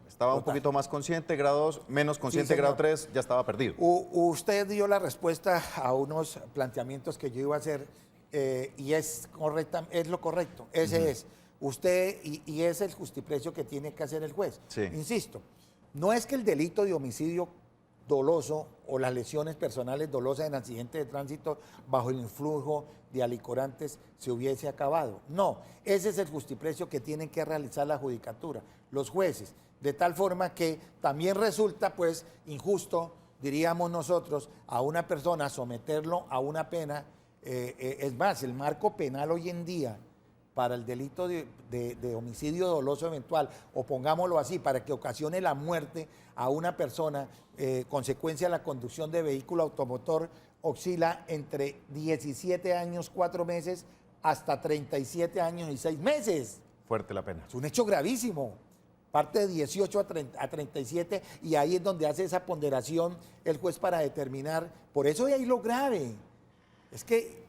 estaba un poquito más consciente, grado 2, menos consciente, sí, grado 3, ya estaba perdido. Usted dio la respuesta a unos planteamientos que yo iba a hacer y es correcta, es lo correcto, ese es. Usted, y es el justiprecio que tiene que hacer el juez. Sí. Insisto, no es que el delito de homicidio doloso o las lesiones personales dolosas en accidente de tránsito bajo el influjo de alicorantes se hubiese acabado. No, ese es el justiprecio que tienen que realizar la judicatura, los jueces, de tal forma que también resulta pues injusto, diríamos nosotros, a una persona someterlo a una pena. Es más, el marco penal hoy en día para el delito de homicidio doloso eventual, o pongámoslo así, para que ocasione la muerte a una persona, consecuencia de la conducción de vehículo automotor, oscila entre 17 años, 4 meses, hasta 37 años y 6 meses. Fuerte la pena. Es un hecho gravísimo. Parte de 18 a 37, y ahí es donde hace esa ponderación el juez para determinar. Por eso de ahí lo grave. Es que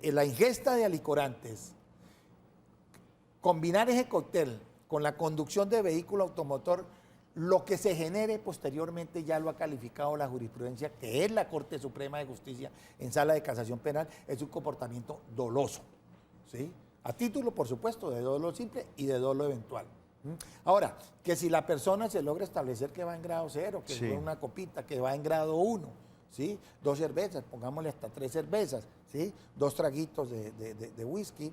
la ingesta de alicorantes, combinar ese cóctel con la conducción de vehículo automotor, lo que se genere posteriormente ya lo ha calificado la jurisprudencia, que es la Corte Suprema de Justicia en Sala de Casación Penal, es un comportamiento doloso, ¿sí? A título, por supuesto, de dolo simple y de dolo eventual. Ahora, que si la persona se logra establecer que va en grado 0, que fue una copita, que va en grado 1, ¿sí? 2 cervezas, pongámosle hasta 3 cervezas, ¿sí? 2 traguitos de whisky.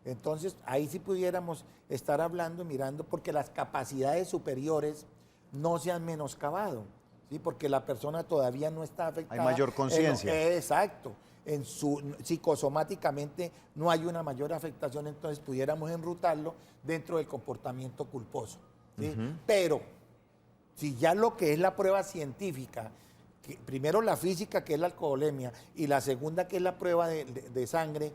Entonces, ahí sí pudiéramos estar hablando, mirando, porque las capacidades superiores no se han menoscabado, ¿sí? Porque la persona todavía no está afectada. Hay mayor conciencia. Exacto. Psicosomáticamente no hay una mayor afectación, entonces pudiéramos enrutarlo dentro del comportamiento culposo, ¿sí? Pero, si ya lo que es la prueba científica primero la física, que es la alcoholemia, y la segunda, que es la prueba de sangre,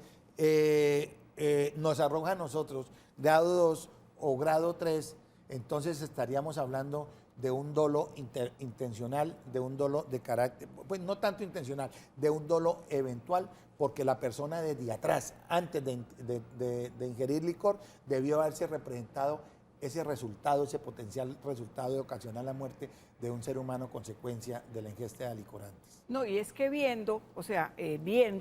nos arroja a nosotros grado 2 o grado 3, entonces estaríamos hablando de un dolo intencional, de un dolo de carácter, pues no tanto intencional, de un dolo eventual, porque la persona desde atrás, antes de ingerir licor, debió haberse representado ese resultado, ese potencial resultado de ocasionar la muerte de un ser humano consecuencia de la ingesta de alicorantes. No, y es que viendo,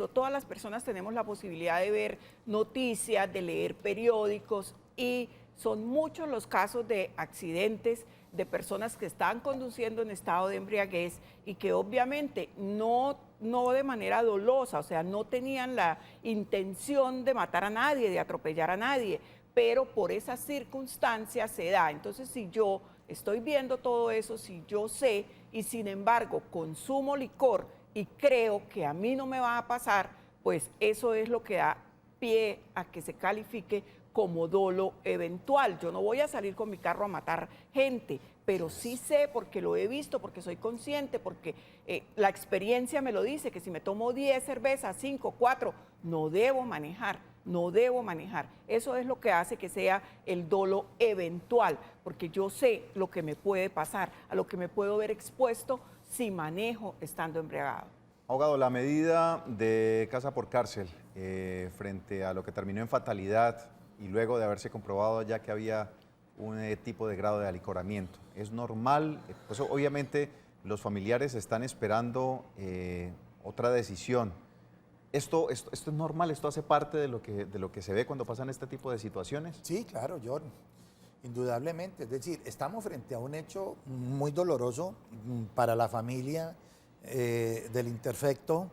todas las personas tenemos la posibilidad de ver noticias, de leer periódicos, y son muchos los casos de accidentes de personas que están conduciendo en estado de embriaguez y que obviamente no de manera dolosa, o sea, no tenían la intención de matar a nadie, de atropellar a nadie, pero por esas circunstancias se da. Entonces, si yo estoy viendo todo eso, si yo sé y sin embargo consumo licor y creo que a mí no me va a pasar, pues eso es lo que da pie a que se califique como dolo eventual. Yo no voy a salir con mi carro a matar gente, pero sí sé, porque lo he visto, porque soy consciente, porque la experiencia me lo dice, que si me tomo 10 cervezas, 5, 4, no debo manejar. No debo manejar. Eso es lo que hace que sea el dolo eventual, porque yo sé lo que me puede pasar, a lo que me puedo ver expuesto si manejo estando embriagado. Abogado, la medida de casa por cárcel frente a lo que terminó en fatalidad y luego de haberse comprobado ya que había un tipo de grado de alicoramiento, ¿es normal? Pues obviamente los familiares están esperando otra decisión. ¿Esto es normal? ¿Esto hace parte de lo que se ve cuando pasan este tipo de situaciones? Sí, claro, John, indudablemente. Es decir, estamos frente a un hecho muy doloroso para la familia del imperfecto.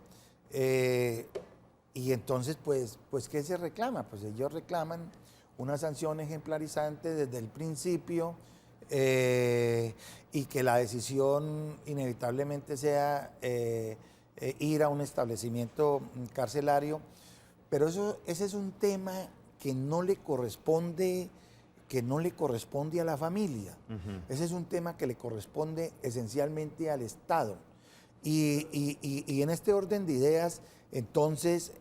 Y entonces, pues, ¿qué se reclama? Pues ellos reclaman una sanción ejemplarizante desde el principio y que la decisión inevitablemente sea ir a un establecimiento carcelario, pero ese es un tema que no le corresponde a la familia. Ese es un tema que le corresponde esencialmente al Estado. Y en este orden de ideas, entonces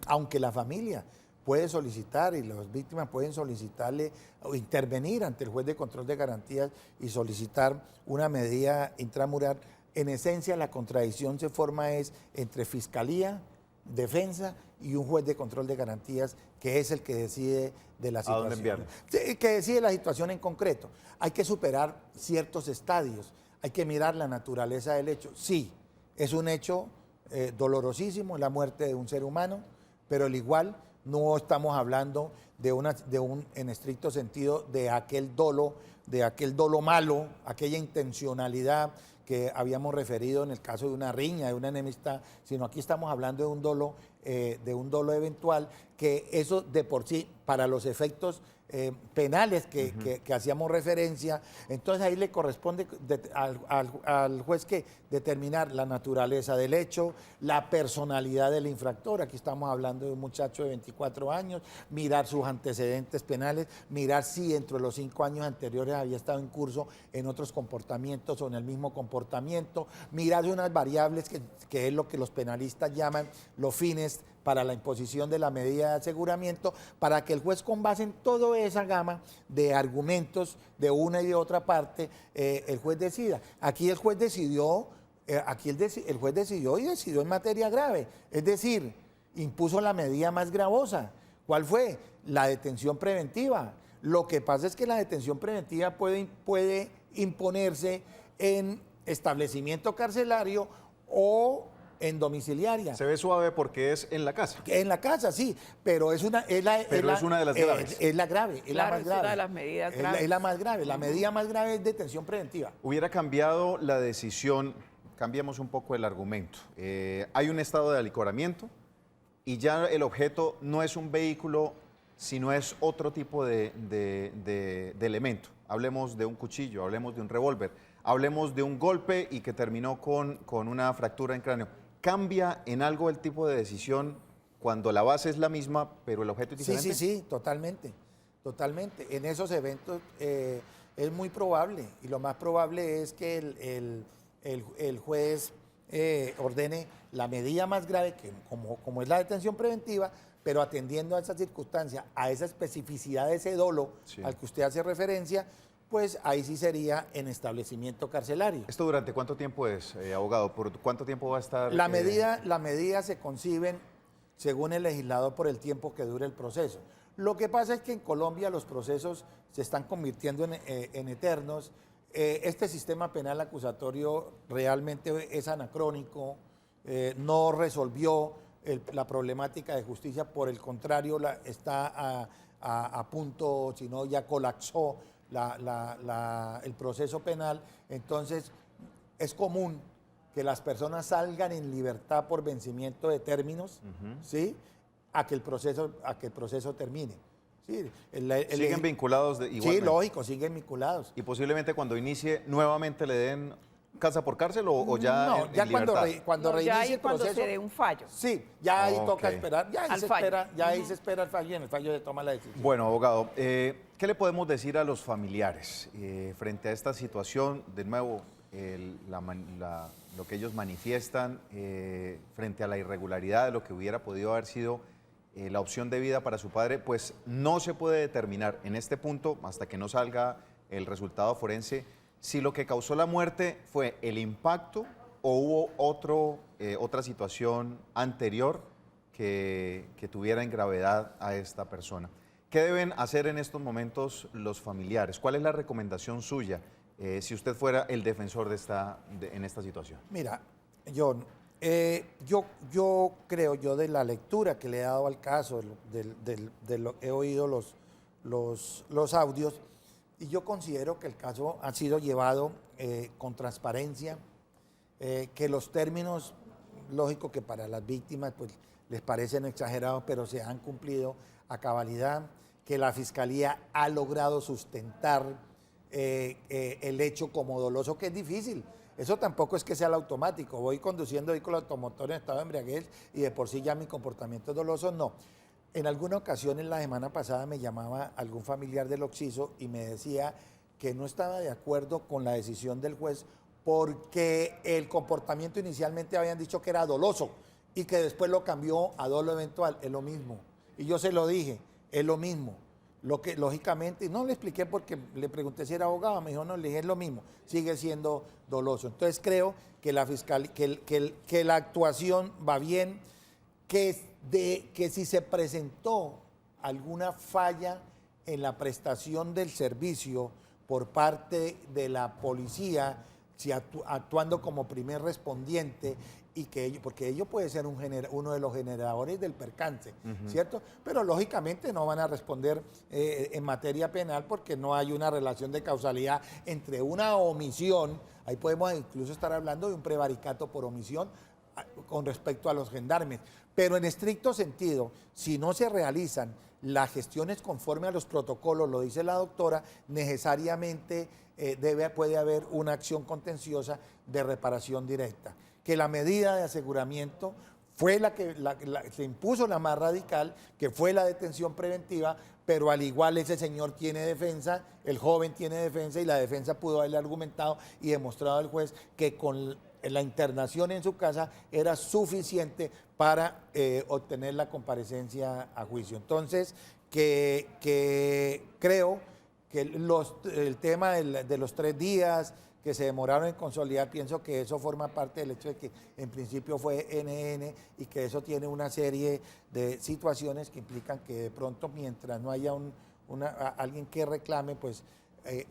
aunque la familia puede solicitar y las víctimas pueden solicitarle o intervenir ante el juez de control de garantías y solicitar una medida intramural, en esencia la contradicción se forma entre fiscalía, defensa y un juez de control de garantías que es el que decide de la situación. ¿A dónde enviarlo? Que decide la situación en concreto. Hay que superar ciertos estadios, hay que mirar la naturaleza del hecho. Sí, es un hecho dolorosísimo, la muerte de un ser humano, pero al igual no estamos hablando en estricto sentido de aquel dolo malo, aquella intencionalidad que habíamos referido en el caso de una riña, de una enemistad, sino aquí estamos hablando de un dolo eventual, que eso de por sí, para los efectos penales que hacíamos referencia, entonces ahí le corresponde al juez que determinar la naturaleza del hecho, la personalidad del infractor. Aquí estamos hablando de un muchacho de 24 años, mirar sus antecedentes penales, mirar si dentro de los 5 años anteriores había estado en curso en otros comportamientos o en el mismo comportamiento, mirar unas variables que es lo que los penalistas llaman los fines para la imposición de la medida de aseguramiento, para que el juez, con base en toda esa gama de argumentos de una y de otra parte, el juez decida. Aquí el juez decidió, el juez decidió en materia grave, es decir, impuso la medida más gravosa. ¿Cuál fue? La detención preventiva. Lo que pasa es que la detención preventiva puede imponerse en establecimiento carcelario o en domiciliaria. Se ve suave porque es en la casa. En la casa, sí, pero es una de las graves. Es la grave, es la más grave. Es una de las medidas graves. Es la más grave. La medida más grave es detención preventiva. Hubiera cambiado la decisión, cambiemos un poco el argumento. Hay un estado de alicoramiento y ya el objeto no es un vehículo, sino es otro tipo de elemento. Hablemos de un cuchillo, hablemos de un revólver, hablemos de un golpe y que terminó con una fractura en cráneo. ¿Cambia en algo el tipo de decisión cuando la base es la misma, pero el objeto es diferente? Sí, totalmente. En esos eventos es muy probable, y lo más probable es que el juez ordene la medida más grave, que como es la detención preventiva, pero atendiendo a esa circunstancia, a esa especificidad de ese dolo al que usted hace referencia, pues ahí sí sería en establecimiento carcelario. ¿Esto durante cuánto tiempo es, abogado? ¿Por cuánto tiempo va a estar? La medida se conciben, según el legislador, por el tiempo que dure el proceso. Lo que pasa es que en Colombia los procesos se están convirtiendo en eternos. Este sistema penal acusatorio realmente es anacrónico, no resolvió la problemática de justicia, por el contrario, está a punto, si no ya colapsó el proceso penal. Entonces es común que las personas salgan en libertad por vencimiento de términos, ¿sí? a que el proceso termine. Sí, ¿Siguen vinculados igualmente? Sí, lógico, siguen vinculados. ¿Y posiblemente cuando inicie nuevamente le den casa por cárcel o ya no, ya en libertad? cuando reinicie el cuando proceso, se dé un fallo. Sí, ya ahí toca esperar, ya ahí se espera el fallo y en el fallo se toma la decisión. Bueno, abogado, ¿qué le podemos decir a los familiares frente a esta situación? De nuevo, lo que ellos manifiestan frente a la irregularidad de lo que hubiera podido haber sido la opción de vida para su padre, pues no se puede determinar en este punto, hasta que no salga el resultado forense, si lo que causó la muerte fue el impacto o hubo otra situación anterior que tuviera en gravedad a esta persona. ¿Qué deben hacer en estos momentos los familiares? ¿Cuál es la recomendación suya si usted fuera el defensor en esta situación? Mira, John, yo creo, de la lectura que le he dado al caso, he oído los audios, y yo considero que el caso ha sido llevado con transparencia, que los términos, lógico que para las víctimas pues, les parecen exagerados, pero se han cumplido a cabalidad, que la Fiscalía ha logrado sustentar el hecho como doloso, que es difícil. Eso tampoco es que sea el automático. Voy conduciendo vehículos automotores en estado de embriaguez y de por sí ya mi comportamiento es doloso, no. En alguna ocasión, en la semana pasada, me llamaba algún familiar del occiso y me decía que no estaba de acuerdo con la decisión del juez porque el comportamiento inicialmente habían dicho que era doloso y que después lo cambió a dolo eventual. Es lo mismo. Y yo se lo dije, es lo mismo. Lo que lógicamente, no le expliqué porque le pregunté si era abogado, me dijo no, le dije es lo mismo, sigue siendo doloso. Entonces creo que la fiscalía, que la actuación va bien, que si se presentó alguna falla en la prestación del servicio por parte de la policía, si actuando como primer respondiente, y porque ellos puede ser uno de los generadores del percance, ¿cierto? Pero lógicamente no van a responder en materia penal porque no hay una relación de causalidad entre una omisión, ahí podemos incluso estar hablando de un prevaricato por omisión con respecto a los gendarmes, pero en estricto sentido, si no se realizan las gestiones conforme a los protocolos, lo dice la doctora, necesariamente puede haber una acción contenciosa de reparación directa. Que la medida de aseguramiento fue la que se impuso, la más radical, que fue la detención preventiva, pero al igual ese señor tiene defensa, el joven tiene defensa, y la defensa pudo haberle argumentado y demostrado al juez que con la internación en su casa era suficiente para obtener la comparecencia a juicio. Entonces, que creo que el tema de los 3 días que se demoraron en consolidar, pienso que eso forma parte del hecho de que en principio fue NN y que eso tiene una serie de situaciones que implican que de pronto mientras no haya alguien que reclame, pues,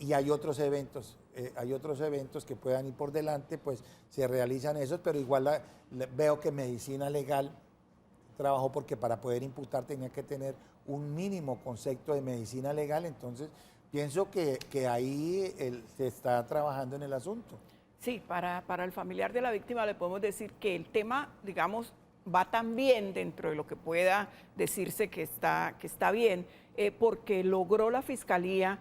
y hay otros eventos que puedan ir por delante, pues se realizan esos, pero igual veo que medicina legal trabajó porque para poder imputar tenía que tener un mínimo concepto de medicina legal, entonces pienso que ahí se está trabajando en el asunto. Sí, para el familiar de la víctima le podemos decir que el tema, digamos, va tan bien dentro de lo que pueda decirse que está bien, porque logró la Fiscalía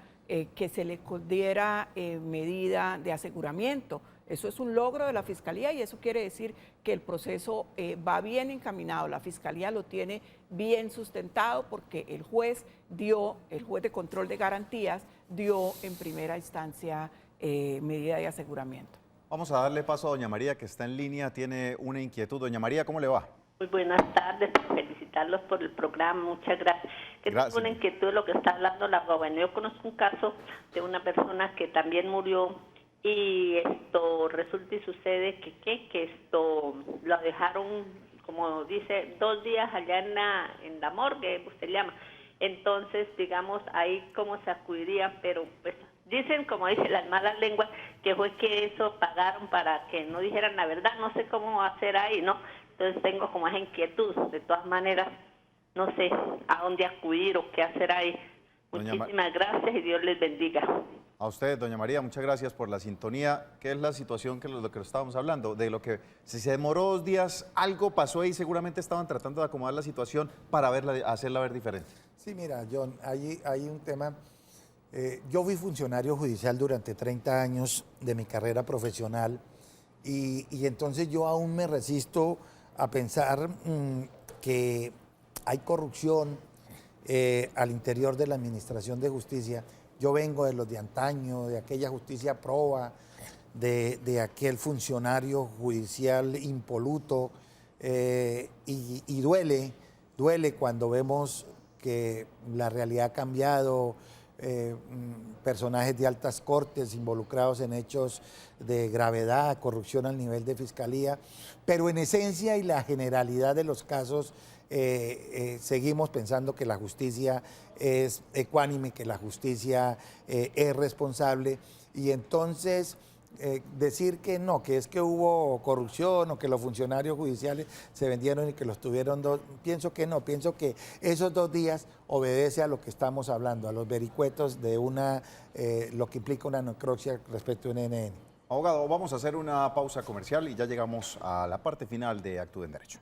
que se le diera medida de aseguramiento. Eso es un logro de la Fiscalía y eso quiere decir que el proceso va bien encaminado. La Fiscalía lo tiene bien sustentado porque el juez de control de garantías dio en primera instancia medida de aseguramiento. Vamos a darle paso a doña María, que está en línea, tiene una inquietud. Doña María, ¿cómo le va? Muy buenas tardes, felicitarlos por el programa, muchas gracias. Tengo una inquietud de lo que está hablando la joven. Yo conozco un caso de una persona que también murió y resulta y sucede que lo dejaron, como dice, 2 días allá en la morgue, usted llama. Entonces, digamos, ahí cómo se acudiría, pero pues dicen, como dicen las malas lenguas, que fue que eso pagaron para que no dijeran la verdad. No sé cómo hacer ahí, ¿no? Entonces tengo como esa inquietud. De todas maneras, no sé a dónde acudir o qué hacer ahí. Muchísimas gracias y Dios les bendiga. A usted, doña María, muchas gracias por la sintonía. ¿Qué es la situación que lo que estábamos hablando? De lo que si se demoró 2 días, algo pasó ahí, seguramente estaban tratando de acomodar la situación para hacerla ver diferente. Sí, mira, John, hay un tema. Yo fui funcionario judicial durante 30 años de mi carrera profesional y entonces yo aún me resisto a pensar que hay corrupción al interior de la Administración de Justicia. Yo vengo de los de antaño, de aquella justicia proba, de aquel funcionario judicial impoluto y duele cuando vemos que la realidad ha cambiado, personajes de altas cortes involucrados en hechos de gravedad, corrupción al nivel de fiscalía, pero en esencia y la generalidad de los casos seguimos pensando que la justicia es ecuánime, que la justicia es responsable y entonces decir que no, que es que hubo corrupción o que los funcionarios judiciales se vendieron y que los tuvieron pienso que no, pienso que esos 2 días obedece a lo que estamos hablando, a los vericuetos de lo que implica una necropsia respecto a un NN. Abogado, vamos a hacer una pausa comercial y ya llegamos a la parte final de Actúe en Derecho.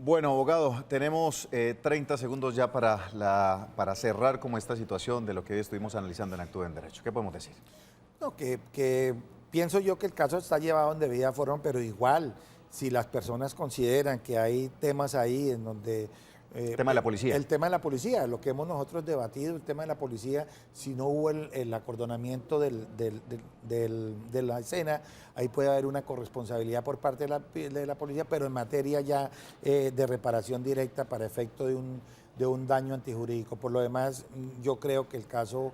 Bueno, abogado, tenemos 30 segundos ya para cerrar como esta situación de lo que hoy estuvimos analizando en Actúe en Derecho. ¿Qué podemos decir? No, que pienso yo que el caso está llevado en debida forma, pero igual, si las personas consideran que hay temas ahí en donde... el tema de la policía. El tema de la policía, lo que hemos nosotros debatido, el tema de la policía, si no hubo el acordonamiento de la escena, ahí puede haber una corresponsabilidad por parte de la policía, pero en materia ya de reparación directa para efecto de un daño antijurídico. Por lo demás, yo creo que el caso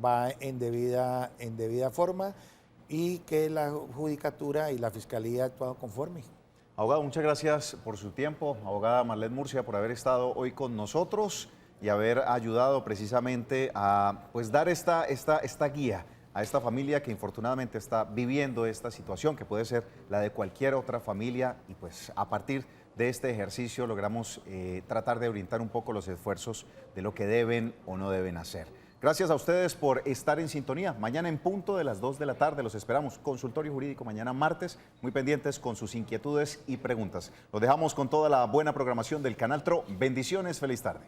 va en debida forma y que la judicatura y la fiscalía ha actuado conforme. Abogado, muchas gracias por su tiempo. Abogada Marlene Murcia, por haber estado hoy con nosotros y haber ayudado precisamente a pues, dar esta guía a esta familia que infortunadamente está viviendo esta situación, que puede ser la de cualquier otra familia. Y pues a partir de este ejercicio logramos tratar de orientar un poco los esfuerzos de lo que deben o no deben hacer. Gracias a ustedes por estar en sintonía. Mañana en punto de las 2 de la tarde los esperamos. Consultorio Jurídico mañana martes. Muy pendientes con sus inquietudes y preguntas. Los dejamos con toda la buena programación del Canal TRO. Bendiciones, feliz tarde.